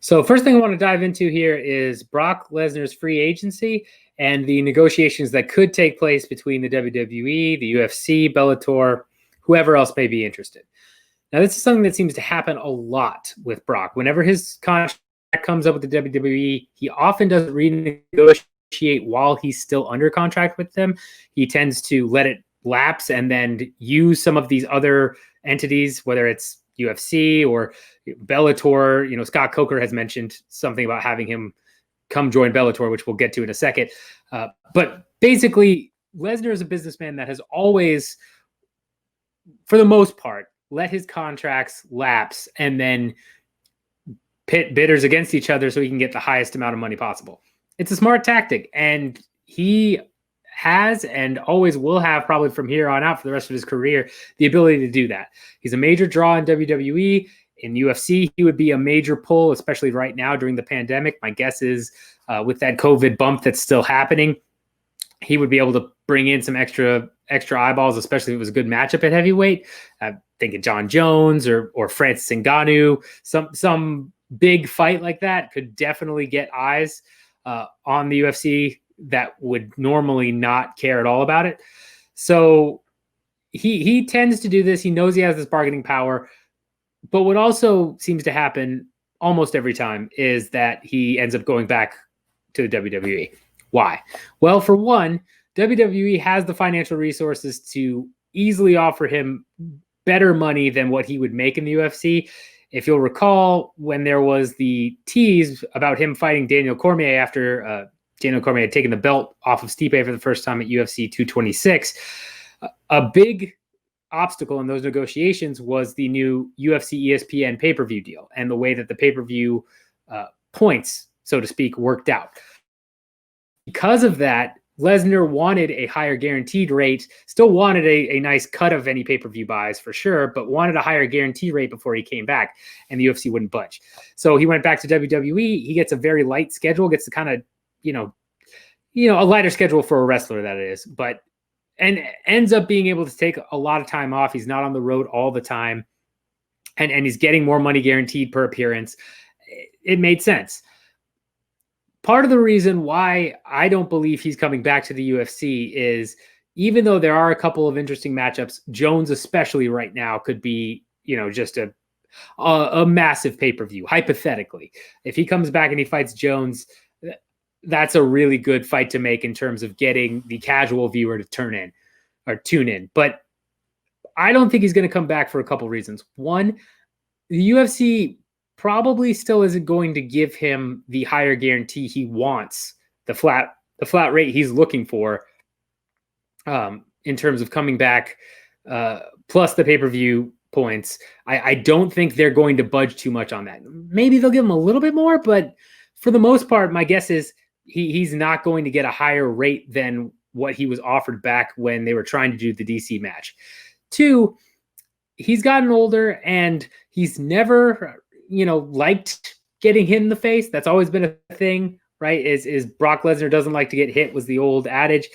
So first thing I want to dive into here is Brock Lesnar's free agency and the negotiations that could take place between the WWE, the UFC, Bellator, whoever else may be interested. Now, this is something that seems to happen a lot with Brock. Whenever his contract comes up with the WWE, he often doesn't renegotiate while he's still under contract with them. He tends to let it lapse and then use some of these other entities, whether it's UFC or Bellator. You know, Scott Coker has mentioned something about having him come join Bellator, which we'll get to in a second. But basically, Lesnar is a businessman that has always, for the most part, let his contracts lapse and then pit bidders against each other so he can get the highest amount of money possible. It's a smart tactic, and he has and always will have, probably from here on out for the rest of his career, the ability to do that. He's a major draw in WWE. In UFC, he would be a major pull, especially right now during the pandemic. My guess is with that COVID bump that's still happening, he would be able to bring in some extra eyeballs, especially if it was a good matchup at heavyweight. Thinking Jon Jones or Francis Ngannou, some big fight like that could definitely get eyes on the UFC that would normally not care at all about it. So he tends to do this. He knows he has this bargaining power. But what also seems to happen almost every time is that he ends up going back to the WWE. Why? Well, for one, WWE has the financial resources to easily offer him better money than what he would make in the UFC. If you'll recall, when there was the tease about him fighting Daniel Cormier after Daniel Cormier had taken the belt off of Stipe for the first time at UFC 226, a big obstacle in those negotiations was the new UFC ESPN pay-per-view deal and the way that the pay-per-view points, so to speak, worked out. Because of that, Lesnar wanted a higher guaranteed rate, still wanted a nice cut of any pay-per-view buys for sure, but wanted a higher guarantee rate before he came back, and the UFC wouldn't budge. So he went back to WWE. He gets a very light schedule, gets to kind of, a lighter schedule for a wrestler, that is, and ends up being able to take a lot of time off. He's not on the road all the time, and he's getting more money guaranteed per appearance. It made sense. Part of the reason why I don't believe he's coming back to the UFC is, even though there are a couple of interesting matchups, Jones especially right now could be, just a massive pay-per-view, hypothetically. If he comes back and he fights Jones, that's a really good fight to make in terms of getting the casual viewer to tune in. But I don't think he's going to come back for a couple reasons. One, the UFC probably still isn't going to give him the higher guarantee he wants, the flat rate he's looking for, in terms of coming back, plus the pay-per-view points. I don't think they're going to budge too much on that. Maybe they'll give him a little bit more, but for the most part, my guess is he's not going to get a higher rate than what he was offered back when they were trying to do the DC match. Two, he's gotten older and he's never, liked getting hit in the face. That's always been a thing, right? Is Brock Lesnar doesn't like to get hit, was the old adage.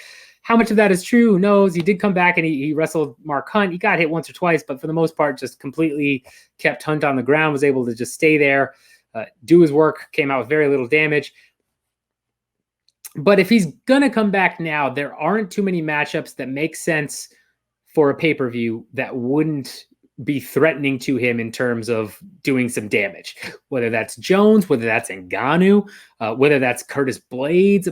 How much of that is true? Who knows? He did come back and he wrestled Mark Hunt. He got hit once or twice, but for the most part, just completely kept Hunt on the ground, was able to just stay there, do his work, came out with very little damage. But if he's going to come back now, there aren't too many matchups that make sense for a pay-per-view that wouldn't be threatening to him in terms of doing some damage, whether that's Jones, whether that's Ngannou, whether that's Curtis Blades.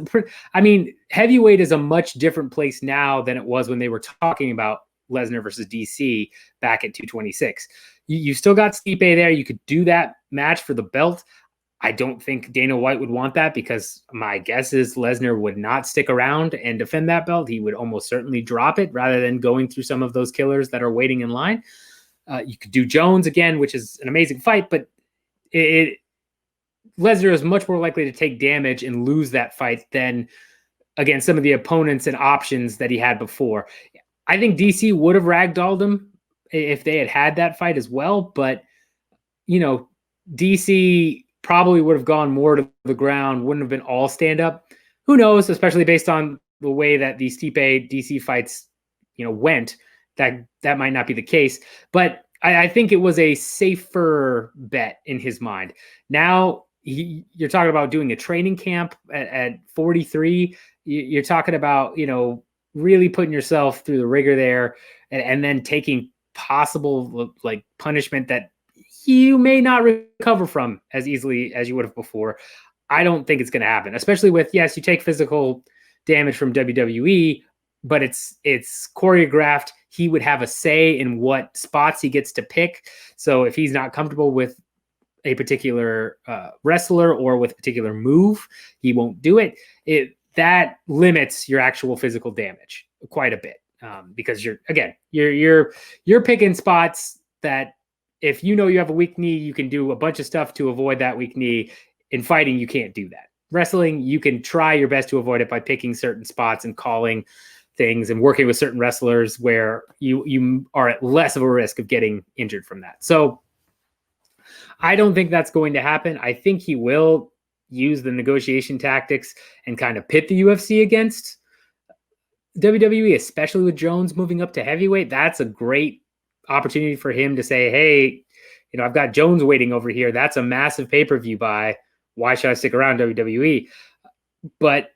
I mean, heavyweight is a much different place now than it was when they were talking about Lesnar versus DC back at 226. You still got Stipe there. You could do that match for the belt. I don't think Dana White would want that, because my guess is Lesnar would not stick around and defend that belt. He would almost certainly drop it rather than going through some of those killers that are waiting in line. You could do Jones again, which is an amazing fight, but Lesnar is much more likely to take damage and lose that fight than against some of the opponents and options that he had before. I think DC would have ragdolled him if they had that fight as well, but DC probably would have gone more to the ground, wouldn't have been all stand up. Who knows, especially based on the way that the Stipe DC fights, went, that might not be the case. But I think it was a safer bet in his mind. Now you're talking about doing a training camp at 43. You're talking about, really putting yourself through the rigor there, and then taking possible like punishment that you may not recover from as easily as you would have before. I don't think it's going to happen, especially with, yes, you take physical damage from WWE, but it's choreographed. He would have a say in what spots he gets to pick. So if he's not comfortable with a particular wrestler or with a particular move, he won't do it. That limits your actual physical damage quite a bit, because you're picking spots that, if you know you have a weak knee, you can do a bunch of stuff to avoid that weak knee. In fighting, you can't do that. Wrestling, you can try your best to avoid it by picking certain spots and calling things and working with certain wrestlers where you are at less of a risk of getting injured from that. So I don't think that's going to happen. I think he will use the negotiation tactics and kind of pit the UFC against WWE, especially with Jones moving up to heavyweight. That's a great opportunity for him to say, hey, I've got Jones waiting over here. That's a massive pay-per-view buy. Why should I stick around WWE? But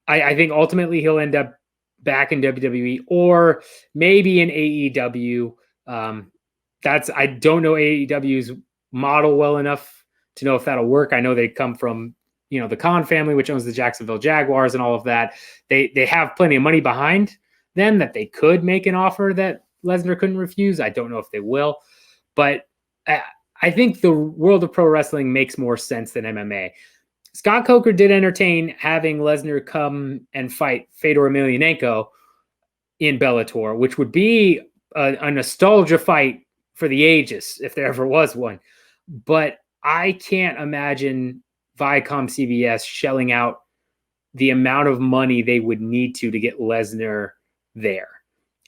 I think ultimately he'll end up back in WWE or maybe in AEW. I don't know AEW's model well enough to know if that'll work. I know they come from, the Khan family, which owns the Jacksonville Jaguars and all of that. They have plenty of money behind them that they could make an offer that Lesnar couldn't refuse. I don't know if they will, but I think the world of pro wrestling makes more sense than MMA. Scott Coker did entertain having Lesnar come and fight Fedor Emelianenko in Bellator, which would be a nostalgia fight for the ages, if there ever was one. But I can't imagine Viacom CBS shelling out the amount of money they would need to get Lesnar there.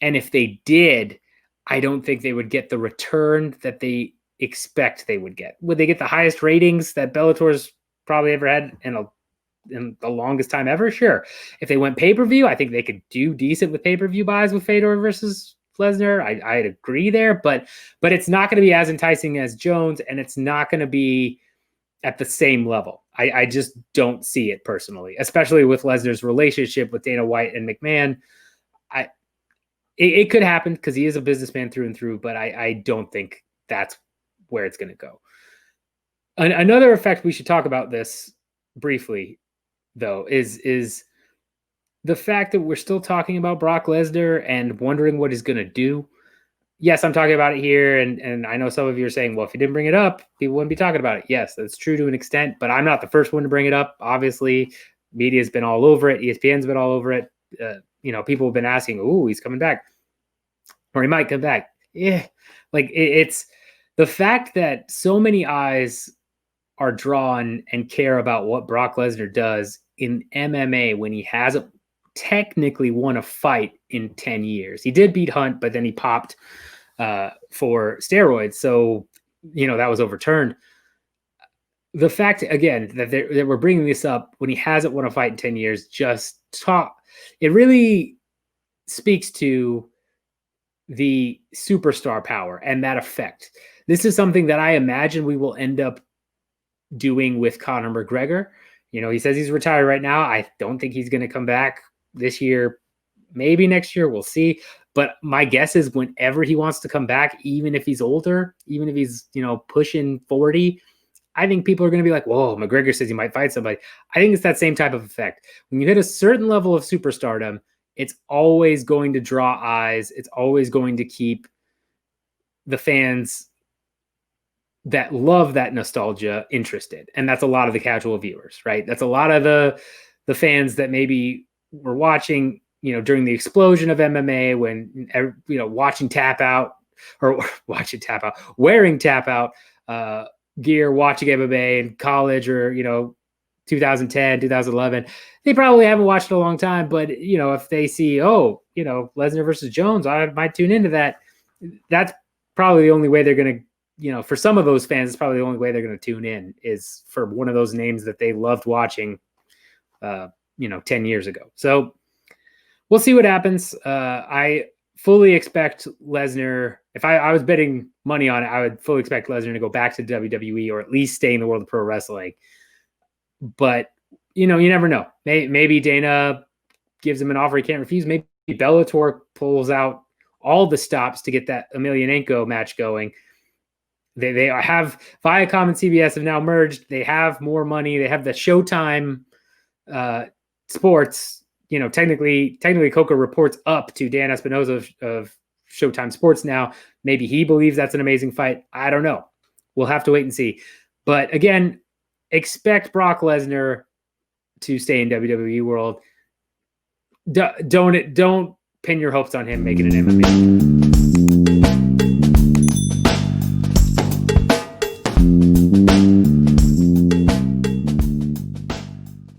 And if they did, I don't think they would get the return that they expect they would get. Would they get the highest ratings that Bellator's probably ever had in the longest time ever? Sure. If they went pay-per-view, I think they could do decent with pay-per-view buys with Fedor versus Lesnar. I'd agree there, but it's not going to be as enticing as Jones, and it's not going to be at the same level. I just don't see it personally, especially with Lesnar's relationship with Dana White and McMahon. It could happen because he is a businessman through and through, but I don't think that's where it's going to go. Another effect we should talk about this briefly, though, is the fact that we're still talking about Brock Lesnar and wondering what he's going to do. Yes, I'm talking about it here, and I know some of you are saying, well, if you didn't bring it up, people wouldn't be talking about it. Yes, that's true to an extent, but I'm not the first one to bring it up. Obviously, media's been all over it. ESPN's been all over it. People have been asking, "Ooh, he's coming back," or he might come back. Yeah, it's the fact that so many eyes are drawn and care about what Brock Lesnar does in MMA when he hasn't technically won a fight in 10 years. He did beat Hunt, but then he popped for steroids. So, that was overturned. The fact, again, that we're bringing this up when he hasn't won a fight in 10 years, it really speaks to the superstar power and that effect. This is something that I imagine we will end up doing with Conor McGregor. He says he's retired right now. I don't think he's going to come back this year, maybe next year. We'll see. But my guess is whenever he wants to come back, even if he's older, even if he's, pushing 40, I think people are going to be like, whoa, McGregor says he might fight somebody. I think it's that same type of effect. When you hit a certain level of superstardom, it's always going to draw eyes. It's always going to keep the fans that love that nostalgia interested. And that's a lot of the casual viewers, right? That's a lot of the fans that maybe were watching, during the explosion of MMA when, wearing tap out gear, watching MMA in college or, 2010, 2011, they probably haven't watched in a long time, but if they see, Lesnar versus Jones, I might tune into that. That's probably the only way they're going to, for some of those fans, it's probably the only way they're going to tune in is for one of those names that they loved watching, 10 years ago. So we'll see what happens. I fully expect Lesnar, if I was betting money on it, I would fully expect Lesnar to go back to WWE or at least stay in the world of pro wrestling. But, you never know. Maybe Dana gives him an offer he can't refuse. Maybe Bellator pulls out all the stops to get that Emelianenko match going. They have Viacom and CBS have now merged. They have more money. They have the Showtime Sports. Technically Coco reports up to Dan Espinosa of Showtime Sports now. Maybe he believes that's an amazing fight. I don't know. We'll have to wait and see. But again, expect Brock Lesnar to stay in WWE world. Don't pin your hopes on him making an MMA.